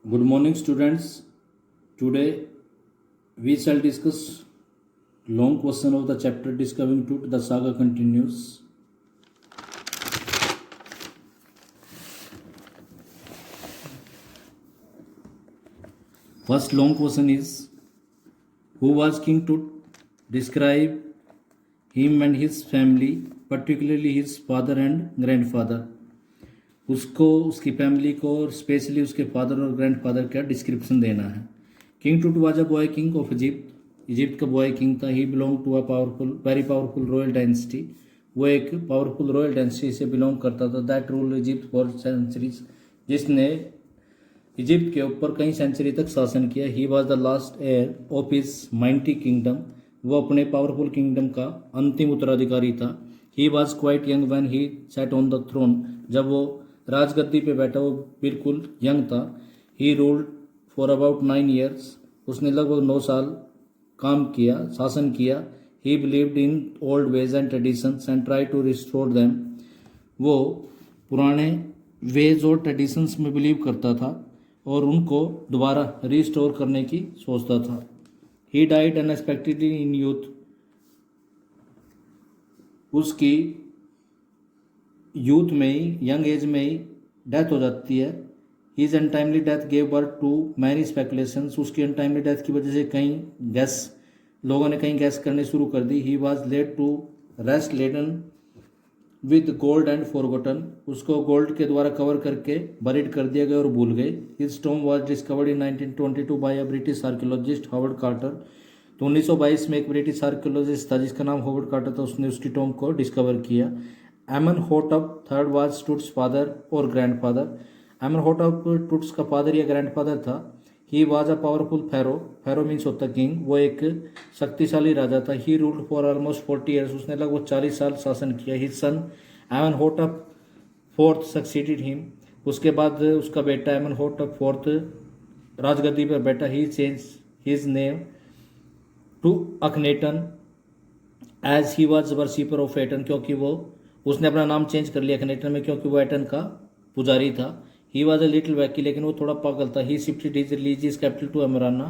Good morning, students. Today we shall discuss long question of the chapter Discovering Truth. The saga continues. First long question is, who was King Tut? Describe him and his family, particularly his father and grandfather. उसको उसकी family को और specially उसके father और grandfather का description देना है. King Tut was a boy king of Egypt. Egypt का बॉय किंग था. He belong to a very powerful royal dynasty. वो एक पावरफुल रॉयल डायनेस्टी से बिलोंग करता था. That rule Egypt for centuries. जिसने इजिप्ट के ऊपर कई सेंचुरी तक शासन किया. He was the last heir of his mighty kingdom. वो अपने पावरफुल किंगडम का अंतिम उत्तराधिकारी था. He was quite young when he set on the throne. जब वो राजगद्दी पे बैठा वो बिल्कुल यंग था. He ruled for about 9 years. उसने लगभग 9 साल काम किया, शासन किया. He believed in old ways and traditions and try to restore them. वो पुराने वेज और ट्रेडिशंस में बिलीव करता था और उनको दोबारा रिस्टोर करने की सोचता था. He died unexpectedly in youth. उसकी यूथ में ही, यंग एज में ही डेथ हो जाती है. His untimely death gave birth to many speculations. उसकी अनटाइमली डेथ की वजह से लोगों ने कहीं गैस करने शुरू कर दी. He was laid to rest laden with gold and forgotten. उसको गोल्ड के द्वारा कवर करके बरीड कर दिया गया और भूल गए. His tomb was discovered in 1922 by a British archaeologist Howard Carter. तो 1922 में एक ब्रिटिश आर्कियोलॉजिस्ट था जिसका नाम हावर्ड कार्टर था. उसने उसकी टॉम को डिस्कवर किया. Amenhotep third was Tut's father और ग्रैंडफादर. एमनहोटप टुट्स का फादर या ग्रैंडफादर था. He was a powerful pharaoh. Pharaoh means होता किंग. वो एक शक्तिशाली राजा था. He ruled for almost 40 years. उसने लगभग 40 साल शासन किया. His son Amenhotep fourth succeeded him. उसके बाद उसका बेटा एमनहोटप फोर्थ राजगद्दी पर बैठा. He change his name to Akhenaten as he was worshipper of Eton. क्योंकि उसने अपना नाम चेंज कर लिया अखनेटन में क्योंकि वो एटन का पुजारी था. He was a little wacky. लेकिन वो थोड़ा पागल था. He shifted his religious capital to Amarna.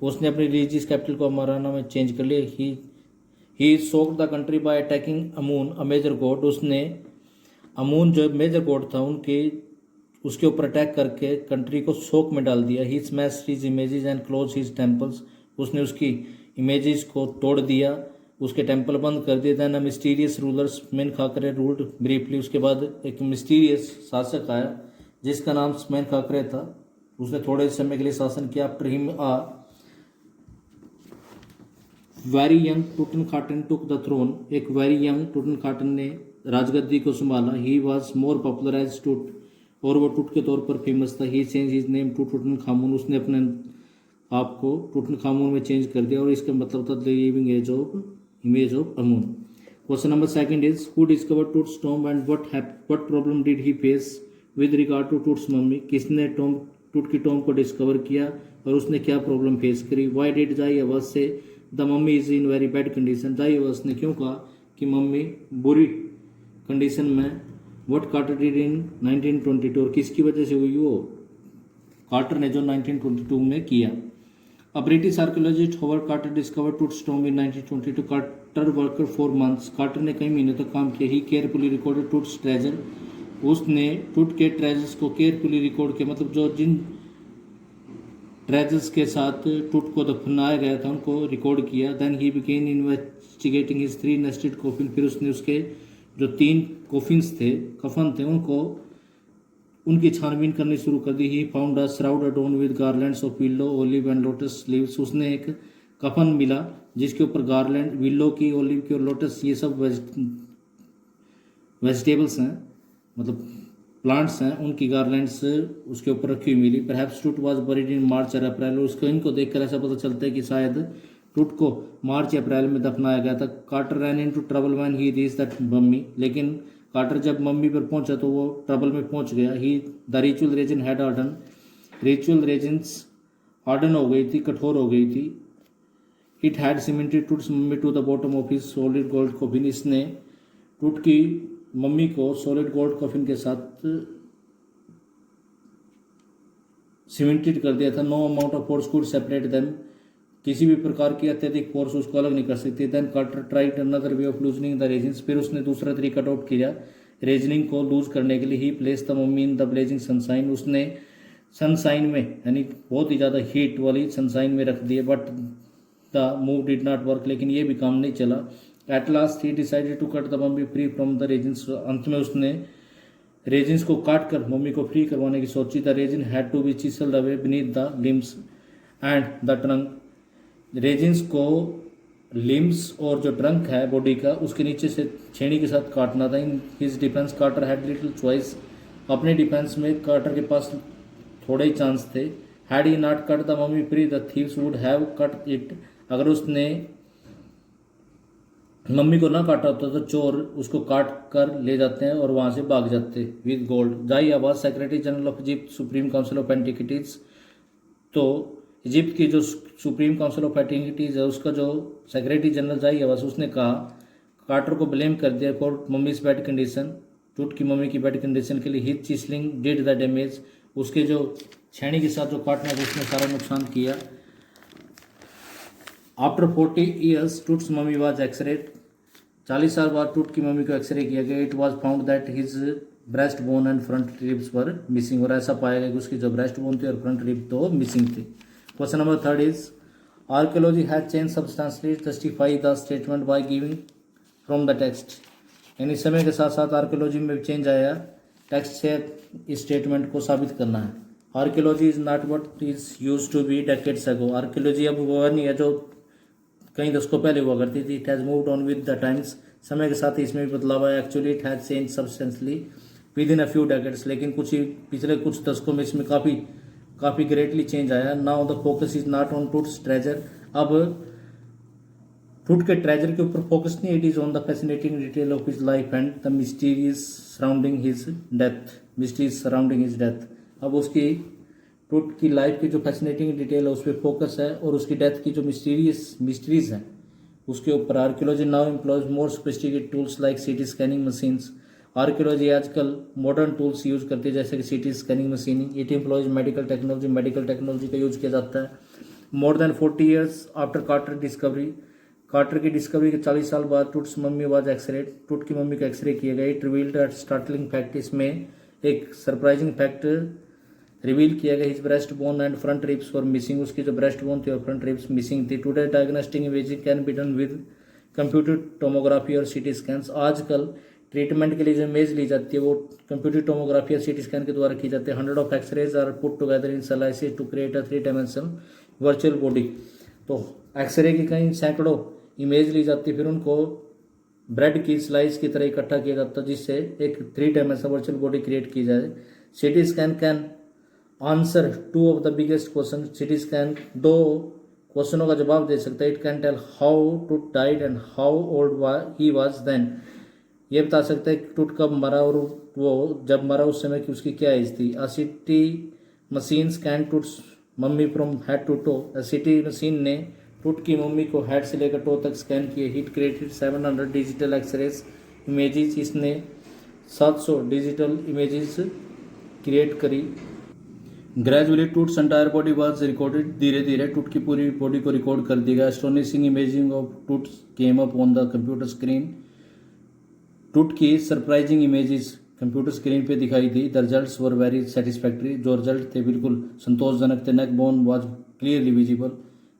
उसने अपनी रिलीजियस कैपिटल को अमराना में चेंज कर लिया. He shocked the country by attacking Amun a major god. उसने अमून जो मेजर गॉड था उसके ऊपर अटैक करके कंट्री को शोक में डाल दिया. He smashed his images and close his temples. उसने उसकी इमेजेस को तोड़ दिया, उसके टेम्पल बंद कर दिए. Then a mysterious rulers Smenkhkare ruled briefly. उसके बाद एक मिस्टीरियस शासक आया जिसका नाम स्मेन खाकरे था. उसने थोड़े समय के लिए शासन किया. After him a very young Tutankhaten took the throne. एक वेरी यंग टुटनखाटन ने राजगद्दी को संभाला. He was more popular as Tut. और वो टुट के तौर पर फेमस था. He change his name to Tutankhamun. उसने अपने आप को टुटनखामुन में चेंज कर दिया और इसका मतलब था living image of Amun. Question number second is, who discovered Tut's tomb and what problem did he face with regard to Tut's mummy. किसने टूट की टॉम को डिस्कवर किया और उसने क्या प्रॉब्लम फेस करी. व्हाई डिड जाई अवस से the mummy is in very bad condition. जाई अवस ने क्यों कहा कि मम्मी बुरी कंडीशन में. What Carter did in 1922. और किसकी वजह से हुई वो. कार्टर ने जो 1922 में किया. A British archaeologist Howard Carter discovered Tut's tomb in 1922. Carter worked for months. Carter ने कई महीनों तक काम किया. He carefully recorded Tut's treasure. उसने टूट के ट्रेजर्स को केयरफुली रिकॉर्ड किया. मतलब जो जिन ट्रेजर्स के साथ टूट को दफनाया गया था उनको रिकॉर्ड किया. Then he began investigating his 3 nested coffin. फिर उसने उसके जो 3 कॉफिन्स थे, कफन थे, उनकी छानबीन करनी शुरू कर दी. He found a shroud adorned with garlands of willow, olive and lotus leaves. उसने एक कफन मिला जिसके ऊपर गार्लैंड, विल्लो की, ओलिव की और लोटस, ये सब वेजिटेबल्स हैं, मतलब प्लांट्स हैं, उनकी गार्लैंड्स उसके ऊपर रखी हुई मिली. परहैप्स टूट वाज बरीड इन मार्च और अप्रैल. उसको इनको देखकर ऐसा पता चलता है कि शायद टूट को मार्च या अप्रैल में दफनाया गया था. Carter ran into trouble when he reached that mummy. लेकिन कार्टर जब मम्मी पर पहुंचा तो वो ट्रबल में पहुंच गया. He the ritual resin had harden. Ritual resins harden हो गई थी, कठोर हो गई थी. It had cemented Tut's mummy to the bottom of his solid gold coffin. इसने टूट की मम्मी को सॉलिड गोल्ड कॉफिन के साथ सीमेंटेड कर दिया था। No amount of force could separate them, किसी भी प्रकार की अत्यधिक फोर्स उसको अलग नहीं कर सकती। Then Carter tried another way of loosening the resins, फिर उसने दूसरा तरीका अडॉप्ट किया रेजनिंग को लूज करने के लिए। He place the mummy in the blazing sunshine, उसने सनसाइन में यानी बहुत ही ज़्यादा हीट वाली सनसाइन में रख दिए। But the move did not work, लेकिन ये भी काम नहीं चला। At last he decided to cut the mummy free from the resins, अंत में उसने रेजिन्स को काट कर मम्मी को फ्री करवाने की सोची। The resin had to be chiselled away beneath the limbs and the trunk, resins को लिम्स और जो ट्रंक है बॉडी का उसके नीचे से छेनी के साथ काटना था। In his defence Carter had little choice, अपने डिफेंस में कार्टर के पास थोड़े ही चांस थे। Had he not cut the mummy free the thieves would have cut it, अगर उसने मम्मी को ना काटा होता तो चोर उसको काट कर ले जाते हैं और वहां से भाग जाते विद गोल्ड। जाई Abbas secretary general of Egypt supreme council of antiquities, तो इजिप्ट की जो सुप्रीम काउंसिल ऑफ एंटिक्विटीज है उसका जो सेक्रेटरी जनरल जाई अब्बास, उसने कहा कार्टर को ब्लेम कर दिया फॉर मम्मीज बैड कंडीशन, टूट की मम्मी की बैड कंडीशन के लिए। हिज चिसलिंग डिड द डैमेज, उसके जो छेनी के साथ जो काटना था उसने सारा नुकसान किया। After 40 years Tut's mummy was x-rayed, 40 साल बाद टूट की मम्मी को एक्सरे किया गया। It was found that his breast bone and front ribs were missing, और ऐसा पाया गया कि उसकी जो ब्रेस्ट बोन थी और फ्रंट रिब तो मिसिंग थी। Question number 3 is archaeology has change substantially justify the statement by giving from the text, यानी समय के साथ साथ आर्कियोलॉजी में भी चेंज आया, टेक्स्ट से इस स्टेटमेंट को साबित करना है। Archaeology is not what is used to be decades ago, archaeology अब वो नहीं है जो कई दशकों पहले हुआ करती थी। It has moved on with the times, समय के साथ ही इसमें भी बदलाव आया। Actually it has change substantially with in a few decades, लेकिन कुछ ही पिछले कुछ दशकों में इसमें काफ़ी ग्रेटली चेंज आया। Now the focus is not on Toots treasure, अब टूट के ट्रेजर के ऊपर फोकस नहीं, it is on the fascinating detail of his life and the mysterious surrounding his death, mysterious surrounding his death. अब उसकी टूट की लाइफ की जो फैसिनेटिंग डिटेल है उस पर फोकस है, और उसकी डेथ की जो मिस्ट्रीज हैं उसके ऊपर। Archaeology now employs more sophisticated tools like CT scanning machines, archaeology आजकल मॉडर्न टूल्स यूज करती है जैसे कि CT scanning machine. It employs medical technology का यूज किया जाता है। More than 40 years after Carter की डिस्कवरी के 40 साल बाद टूट्स मम्मी वाज एक्सरेड, टूट की मम्मी का एक्सरे किया गया। It revealed that startling fact, इसमें एक सरप्राइजिंग फैक्ट रिवील किया गया। His breast bone and front ribs for missing, उसकी जो ब्रेस्ट बोन थी और फ्रंट रिब्स मिसिंग थी। Today diagnostic imaging can be done with computer tomography और सीटी स्कैन्स, आजकल ट्रीटमेंट के लिए जो इमेज ली जाती है वो कंप्यूटर टोमोग्राफी और सीटी स्कैन के द्वारा की जाती है। 100 of x-rays are put together in analysis to create a 3 dimensional virtual body, तो एक्सरे की कई सैकड़ों इमेज ली जाती है, फिर उनको ब्रेड की स्लाइस की तरह इकट्ठा किया जाता है जिससे एक 3 डायमेंशनल वर्चुअल बॉडी क्रिएट की जाए। CT scan can answer 2 of the biggest question, CT scan 2 क्वेश्चनों का जवाब दे सकता है। It can tell how Tut died and how old he was then, ये बता सकता है कि टूट कब मरा और वो जब मरा उस समय की उसकी क्या एज थी। CT machine scan Tut's mummy from head to toe, CT machine ने टूट की मम्मी को हेड से लेकर टो तक स्कैन किए। It created 700 digital x-rays images, इसने 700 डिजिटल इमेजेस क्रिएट करी। Gradually Tut's entire body was recorded, धीरे धीरे टूट की पूरी बॉडी को रिकॉर्ड कर दिया गया। Astonishing imaging of Tut's came up on the computer screen, Tut की सरप्राइजिंग इमेजेस कंप्यूटर स्क्रीन पे दिखाई दी। The results were very satisfactory, जो रिजल्ट थे बिल्कुल संतोषजनक थे। Neck bone was clearly visible,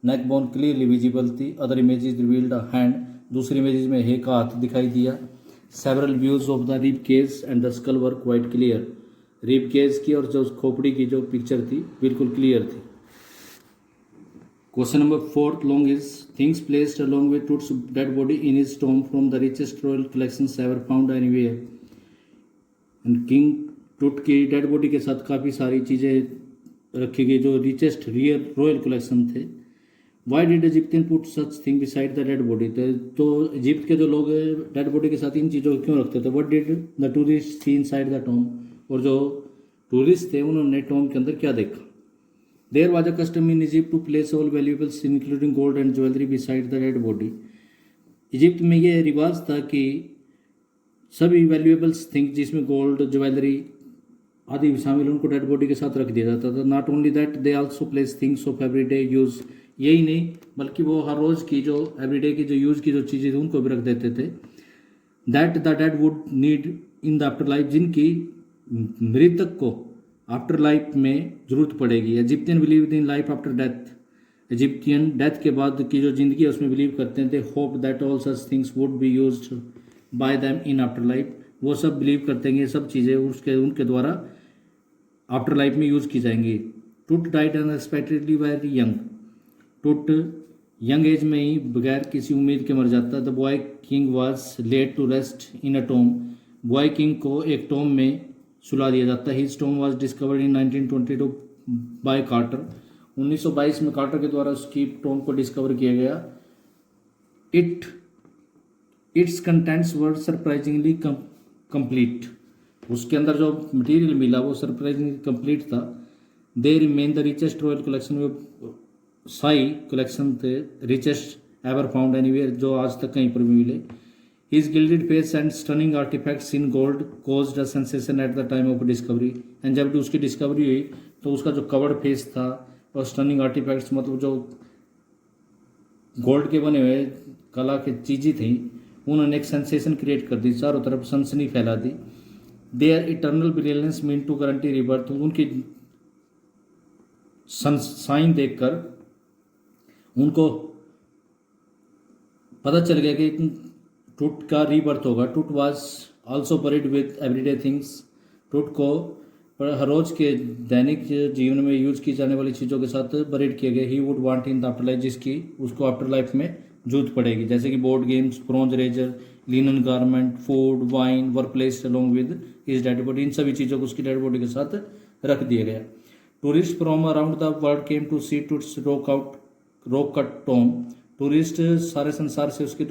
neck bone clearly visible थी। Other images revealed a hand, दूसरी इमेजेस में एक हाथ दिखाई दिया। Several views of the rib case and the skull were quite clear, rib case की और जो खोपड़ी की जो पिक्चर थी बिल्कुल क्लियर थी। Question number 4 long is things placed along with Toots dead body in his Tom from the richest royal collections ever found anywhere, and king टूट की डेड बॉडी के साथ काफ़ी सारी चीज़ें रखी गई जो रिचेस्ट रॉयल कलेक्शन थे। Why did Egyptian put such thing beside the dead body, तो इजिप्ट के जो लोग डेड बॉडी के साथ इन चीज़ों को क्यों रखते थे। What did the tourist see inside the tomb, और जो टूरिस्ट थे उन्होंने टॉम के अंदर क्या देखा। There was a custom in Egypt to place all valuables including gold and jewellery beside the dead body, Egypt में यह रिवाज था कि सभी वैल्यूएबल्स थिंग जिसमें गोल्ड ज्वेलरी आदि शामिल उनको डेड बॉडी के साथ रख दिया जाता था। Not only that they also place things of everyday use, यही नहीं बल्कि वो हर रोज़ की जो एवरीडे की जो यूज़ की जो चीज़ें थी उनको भी रख देते थे। That the dead would need in the after life, जिनकी मृतक को आफ्टर लाइफ में जरूरत पड़ेगी। Egyptian believe in life after death, Egyptian death के बाद की जो जिंदगी है उसमें बिलीव करते हैं। They hope that all such things would be used by them in after life, वो सब बिलीव करते हैं ये सब चीज़ें उसके उनके द्वारा आफ्टर लाइफ में यूज़ की जाएंगी। Tut died unexpectedly very young, Tut young age में ही बगैर किसी उम्मीद के मर जाता। The boy king was let to rest in a tomb, boy king को एक टोम में सुला दिया जाता है। His tomb was discovered in 1922 by Carter, 1922 में कार्टर के द्वारा उसकी टोम को डिस्कवर किया गया। It's contents were surprisingly complete, उसके अंदर जो मटेरियल मिला वो सरप्राइजिंगली कंप्लीट था। They remain the richest royal collection, में शाही कलेक्शन थे रिचेस्ट एवर फाउंड एनीवेयर, जो आज तक कहीं पर भी मिले। His gilded face and stunning artifacts in gold caused a sensation at the time of discovery, and जब उसकी डिस्कवरी हुई तो उसका जो कवर्ड फेस था और स्टनिंग आर्टिफैक्ट्स मतलब जो गोल्ड के बने हुए कला की चीज़ें थी उन्होंने एक सेंसेशन क्रिएट कर दी, चारों तरफ सनसनी फैला दी। Their eternal brilliance mean to guarantee rebirth, उनकी साइन देखकर उनको पता चल गया कि टूट का रीबर्थ होगा। टूट was also buried with everyday things, टूट को हर रोज के दैनिक जीवन में यूज की जाने वाली चीज़ों के साथ बरीड किए गए। He would want in the afterlife, जिसकी उसको आफ्टर लाइफ में जरूरत पड़ेगी, जैसे कि board games, bronze razor, linen garment, food, wine were placed along with his dead body, इन सभी चीज़ों को उसकी डेड बॉडी के साथ रख दिया गया। Tourist from around the world came to see Tut's rock cut tomb, tourist सारे संसार से उसकी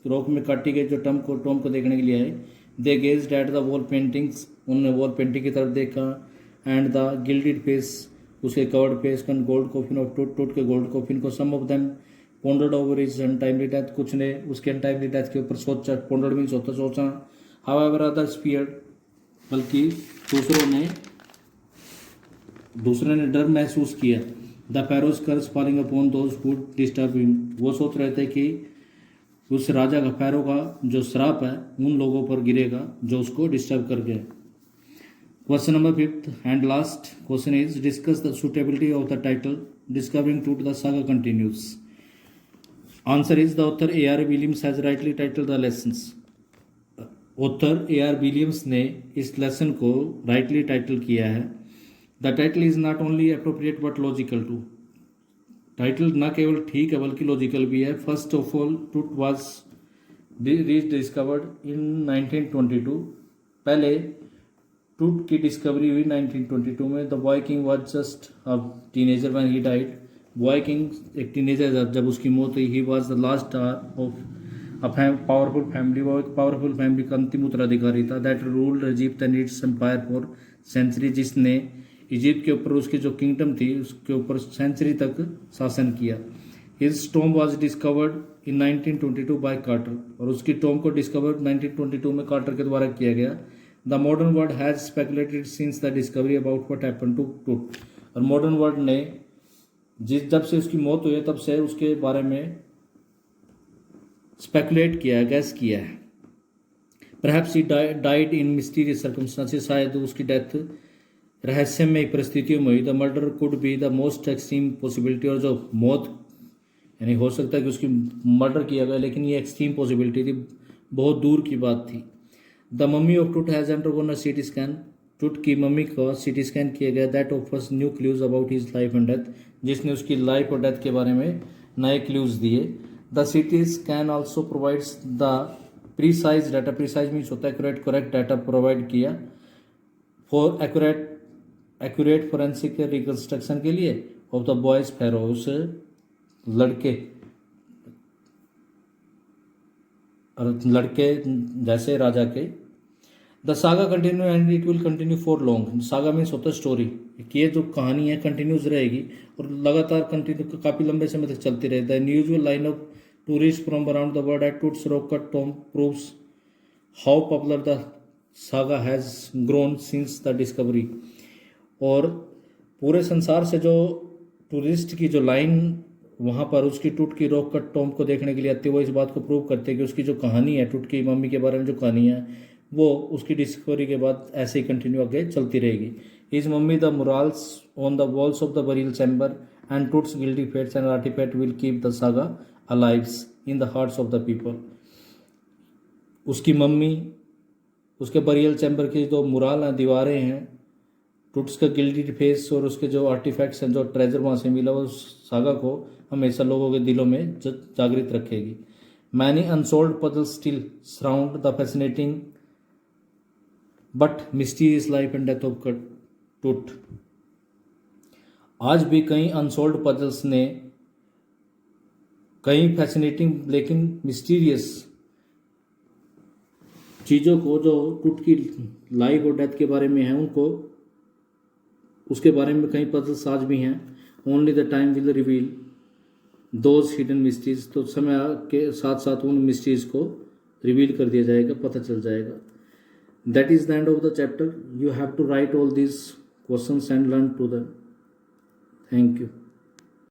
रॉक में काटी गई जो टॉम को देखने के लिए आए। They gazed at the wall paintings, उन्होंने वॉल पेंटिंग की तरफ देखा। एंड द गिल्डेड फेस, उसके कवर्ड फेस का गोल्ड कॉफिन ऑफ टूट के गोल्ड कॉफिन को। Some of them pondered over his untimely death, कुछ ने उसके अनटाइमली डेथ के ऊपर सोचा, पोंडर्ड मीन्स होता सोचा। हाउएवर अदर्स फियर्ड, बल्कि दूसरे ने डर महसूस किया। The pharaoh's curse falling upon those who disturb him, वो सोच रहे थे कि उस राजा का पैरों का जो श्राप है उन लोगों पर गिरेगा जो उसको डिस्टर्ब कर गए। Question number 5th and last question is discuss the suitability of the title discovering Tut the saga continues. Answer is the author A.R. Williams has rightly title the lessons, author A.R. Williams ने इस lesson को rightly title किया है। The title is not only appropriate but logical too, title न केवल ठीक है बल्कि लॉजिकल भी है। First of all Tut was discovered in 1922, पहले टूट की डिस्कवरी हुई 1922 में। The boy king was just a teenager when he died, boy king एक टीनेजर जब उसकी मौत हुई। He was the last of a powerful family, वो एक पावरफुल फैमिली का अंतिम उत्तराधिकारी था। That ruled Egypt and its empire for century, जिसने इजिप्ट के ऊपर उसकी जो किंगडम थी उसके ऊपर सेंचुरी तक शासन किया। His tomb was discovered in 1922 by Carter, और उसकी टॉम को डिस्कवर्ड 1922 में कार्टर के द्वारा किया गया। The modern world has speculated since the discovery about what happened to Tut, और मॉडर्न वर्ल्ड ने जब से उसकी मौत हुई है तब से उसके बारे में स्पेकुलेट किया है, गैस किया है। Perhaps he died in mysterious circumstances, शायद उसकी डेथ रहस्यमय परिस्थितियों में हुई। The murder could be the most extreme possibility, और जो मौत यानी हो सकता है कि उसकी मर्डर किया गया, लेकिन ये एक्सट्रीम पॉसिबिलिटी थी, बहुत दूर की बात थी। द मम्मी ऑफ टूट has undergone a CT scan, टूट की मम्मी का सीटी स्कैन किया गया। That offers new clues about his life and death, जिसने उसकी लाइफ और डेथ के बारे में नए क्लूज दिए। The CT scan also provides the precise data, precise means होता है करेक्ट डाटा प्रोवाइड किया फॉर एक्यूरेट फोरेंसिक रिकंस्ट्रक्शन के लिए ऑफ द बॉयज फेरो, उस लड़के जैसे राजा के। The saga continue and it will continue for long, saga means होता है स्टोरी, कि ये जो कहानी है कंटिन्यूस रहेगी और लगातार कंटिन्यू काफ़ी लंबे समय तक चलती रहेगी। The usual line of tourist from around the world at Toots rock cut Tom proves how popular the saga has grown since the discovery. और पूरे संसार से जो टूरिस्ट की जो लाइन वहाँ पर उसकी टूट की रॉक कट टॉम्ब को देखने के लिए आते हैं, वो इस बात को प्रूव करते हैं कि उसकी जो कहानी है टूट की मम्मी के बारे में, जो कहानी है वो उसकी डिस्कवरी के बाद ऐसे ही कंटिन्यू आगे चलती रहेगी। Is mummy the murals on the walls of the burial chamber and Tut's gilded face and artifact will keep the saga alives in the hearts of the people. उसकी मम्मी, उसके burial chamber की जो mural हैं, दीवारें हैं, Toots का guilty face और उसके जो आर्टिफैक्ट्स हैं, जो ट्रेजर वहाँ से मिला, वो सागा को हमेशा लोगों के दिलों में जागृत रखेगी। Many unsold puzzles still surround the fascinating but mysterious life and death of टूट। आज भी कई अनसोल्ड पजल्स ने, कई फैसिनेटिंग लेकिन मिस्टीरियस चीज़ों को जो टूट की लाइफ और डेथ के बारे में है, उनको, उसके बारे में कई पजल्स आज भी हैं। Only the time will reveal those hidden mysteries. तो समय के साथ साथ उन मिस्ट्रीज को रिवील कर दिया जाएगा, पता चल जाएगा। That is the end of the chapter. You have to write all these questions and learn to them. Thank you.